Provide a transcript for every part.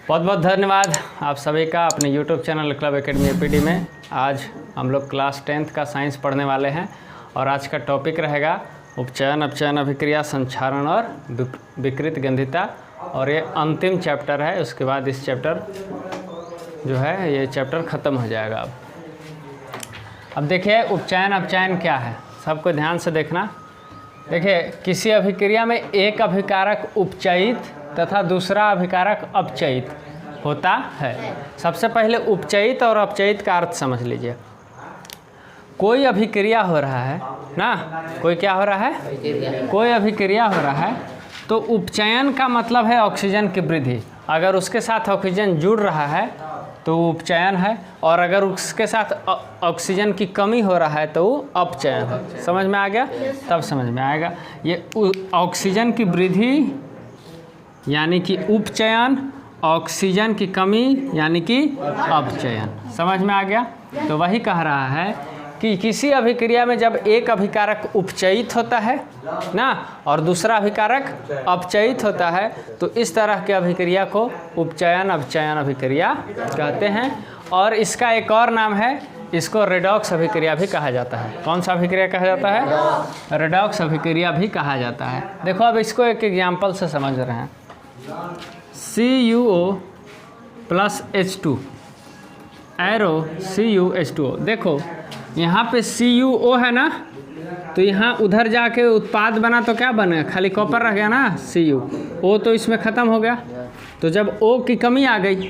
बहुत बहुत धन्यवाद आप सभी का अपने YouTube channel club academy APD में। आज हम लोग क्लास 10th का साइंस पढ़ने वाले हैं और आज का टॉपिक रहेगा उपचयन, अपचयन, अभिक्रिया, संक्षारण और विकृत गंधिता। और ये अंतिम चैप्टर है, उसके बाद इस चैप्टर जो है ये चैप्टर ख़त्म हो जाएगा। अब देखिए उपचयन अपचयन क्या है, सबको ध्यान से देखना। देखिए किसी अभिक्रिया में एक अभिकारक उपचयित तथा दूसरा अभिकारक अपचयित होता है। सबसे पहले उपचयित और अपचयित का अर्थ समझ लीजिए। कोई अभिक्रिया हो रहा है ना, कोई क्या हो रहा है, कोई अभिक्रिया हो रहा है तो उपचयन का मतलब है ऑक्सीजन की वृद्धि। अगर उसके साथ ऑक्सीजन जुड़ रहा है तो वो उपचयन है, और अगर उसके साथ ऑक्सीजन की कमी हो रहा है तो वो अपचयन है। समझ में आ गया? तब समझ में आएगा। ये ऑक्सीजन की वृद्धि यानी कि उपचयन, ऑक्सीजन की कमी यानी कि अपचयन। समझ में आ गया? तो वही कह रहा है कि किसी अभिक्रिया में जब एक अभिकारक उपचयित होता है ना और दूसरा अभिकारक अपचयित होता है तो इस तरह के अभिक्रिया को उपचयन अपचयन अभिक्रिया कहते हैं। और इसका एक और नाम है, इसको रेडॉक्स अभिक्रिया भी कहा जाता है। कौन सा अभिक्रिया कहा जाता है? रेडॉक्स अभिक्रिया भी कहा जाता है। देखो अब इसको एक एग्जाम्पल से समझ रहे हैं। CuO plus H2 arrow CuH2O। देखो यहाँ पे CuO है ना, तो यहाँ उधर जाके उत्पाद बना तो क्या बना, खाली कॉपर रह गया ना Cu। O तो इसमें ख़त्म हो गया। तो जब O की कमी आ गई,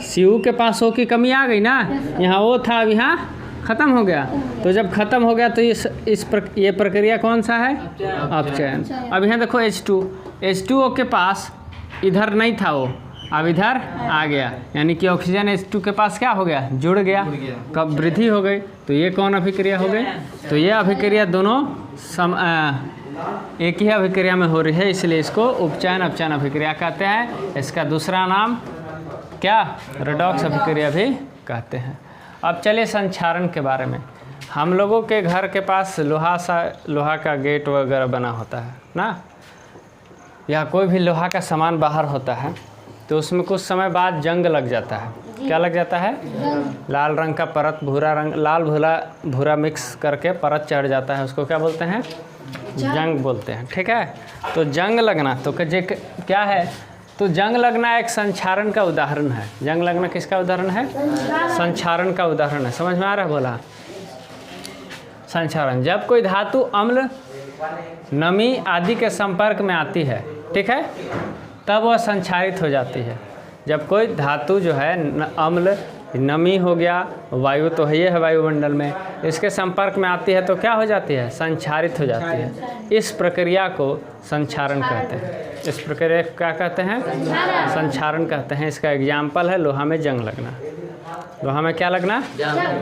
Cu के पास O की कमी आ गई ना, यहाँ O था अब यहाँ ख़त्म हो गया। तो जब ख़त्म हो गया तो ये प्रक्रिया कौन सा है? अपचयन। अब यहाँ देखो H2O के पास इधर नहीं था वो, अब इधर आ गया, यानी कि ऑक्सीजन H2 के पास क्या हो गया, जुड़ गया, कब वृद्धि हो गई। तो ये कौन अभिक्रिया हो गई? तो ये अभिक्रिया दोनों एक ही अभिक्रिया में हो रही है, इसलिए इसको उपचयन अपचयन अभिक्रिया कहते हैं। इसका दूसरा नाम क्या, रेडॉक्स अभिक्रिया भी कहते हैं। अब चलिए संक्षारण के बारे में। हम लोगों के घर के पास लोहा का गेट वगैरह बना होता है ना, या कोई भी लोहा का सामान बाहर होता है तो उसमें कुछ समय बाद जंग लग जाता है। क्या लग जाता है? लाल रंग का परत, भूरा रंग, लाल भूरा मिक्स करके परत चढ़ जाता है, उसको क्या बोलते हैं? जंग बोलते हैं। ठीक है, तो जंग लगना तो क्या है? तो जंग लगना एक संक्षारण का उदाहरण है। जंग लगना किसका उदाहरण है? संक्षारण का उदाहरण है। समझ में आ रहा है? बोला संक्षारण, जब कोई धातु अम्ल, नमी आदि के संपर्क में आती है, ठीक है, तब वह संक्षारित हो जाती है। जब कोई धातु जो है अम्ल, नमी हो गया, वायु तो है वायुमंडल में, इसके संपर्क में आती है तो क्या हो जाती है? संक्षारित हो जाती है। इस प्रक्रिया को संक्षारण कहते हैं। इस प्रक्रिया को क्या कहते हैं? संक्षारण कहते हैं। इसका एग्जाम्पल है लोहा में जंग लगना। लोहा में क्या लगना?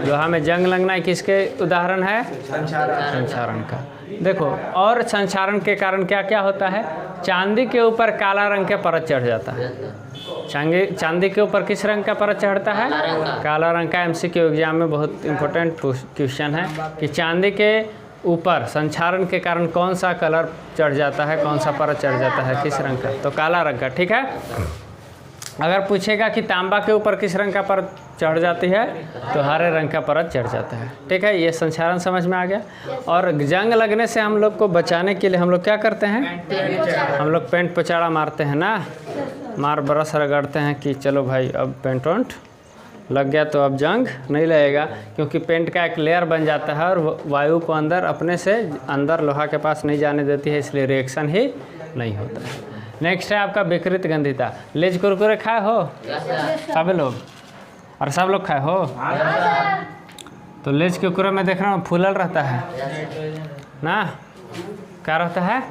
लोहा में जंग लगना किसके उदाहरण है? संक्षारण का। देखो, और संक्षारण के कारण क्या क्या होता है? चांदी के ऊपर काला रंग का परत चढ़ जाता है। चांदी के ऊपर किस रंग का परत चढ़ता है? काला रंग का। MCQ एग्जाम में बहुत इंपॉर्टेंट क्वेश्चन है कि चांदी के ऊपर संक्षारण के कारण कौन सा कलर चढ़ जाता है, कौन सा परत चढ़ जाता है, किस रंग का? तो काला रंग का। ठीक है, अगर पूछेगा कि तांबा के ऊपर किस रंग का परत चढ़ जाती है तो हरे रंग का परत चढ़ जाता है। ठीक है, ये संक्षारण समझ में आ गया। और जंग लगने से हम लोग को बचाने के लिए हम लोग क्या करते हैं? हम लोग पेंट पचाड़ा मारते हैं ना, मार बरस रगड़ते हैं कि चलो भाई अब पेंट वेंट लग गया तो अब जंग नहीं लगेगा, क्योंकि पेंट का एक लेयर बन जाता है और वायु को अंदर अपने से अंदर लोहा के पास नहीं जाने देती है, इसलिए रिएक्शन ही नहीं होता है। नेक्स्ट है आपका विकृत गंधिता। लेज कुरकुरे खाए हो सब लोग? और सब लोग खाए हो? तो लेज कुरकुरे में देख रहा हूँ फूलल रहता है ना, क्या रहता है?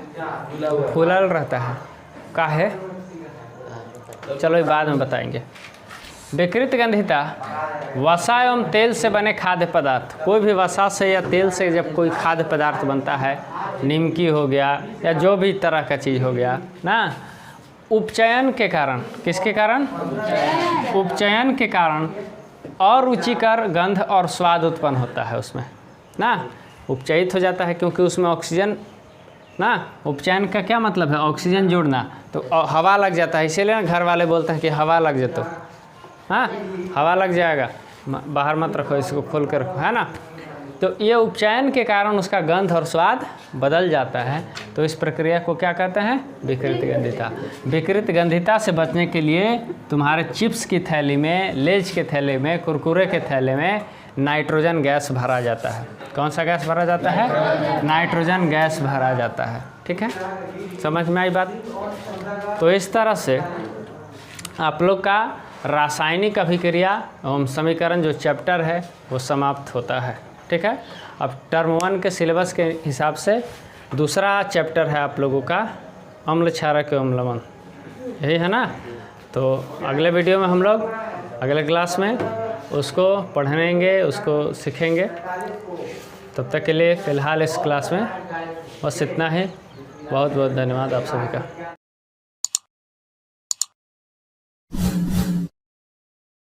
फूलल रहता है। क्या है? चलो ये बाद में बताएंगे। विकृत गंधिता, वसा एवं तेल से बने खाद्य पदार्थ। कोई भी वसा से या तेल से जब कोई खाद्य पदार्थ बनता है, निमकी हो गया या जो भी तरह का चीज़ हो गया ना, उपचयन के कारण, किसके कारण? उपचयन के कारण अरुचिकर गंध और स्वाद उत्पन्न होता है उसमें ना, उपचयित हो जाता है क्योंकि उसमें ऑक्सीजन ना। उपचयन का क्या मतलब है? ऑक्सीजन जोड़ना। तो हवा लग जाता है, इसीलिए ना घर वाले बोलते हैं कि हवा लग जाए, हाँ हवा लग जाएगा, बाहर मत रखो, इसको खोल कर रखो, है ना। तो ये उपचयन के कारण उसका गंध और स्वाद बदल जाता है। तो इस प्रक्रिया को क्या कहते हैं? विकृत गंधिता। विकृत गंधिता से बचने के लिए तुम्हारे चिप्स की थैली में, लेज के थैले में, कुरकुरे के थैले में नाइट्रोजन गैस भरा जाता है। कौन सा गैस भरा जाता है? नाइट्रोजन गैस भरा जाता है। ठीक है, समझ में आई बात? तो इस तरह से आप लोग का रासायनिक अभिक्रिया एवं समीकरण जो चैप्टर है वो समाप्त होता है। ठीक है, अब टर्म 1 के सिलेबस के हिसाब से दूसरा चैप्टर है आप लोगों का अम्ल क्षारक एवं लवण, यही है ना। तो अगले वीडियो में हम लोग अगले क्लास में उसको पढ़ेंगे, उसको सीखेंगे। तब तक के लिए फ़िलहाल इस क्लास में बस इतना ही। बहुत बहुत धन्यवाद आप सभी का।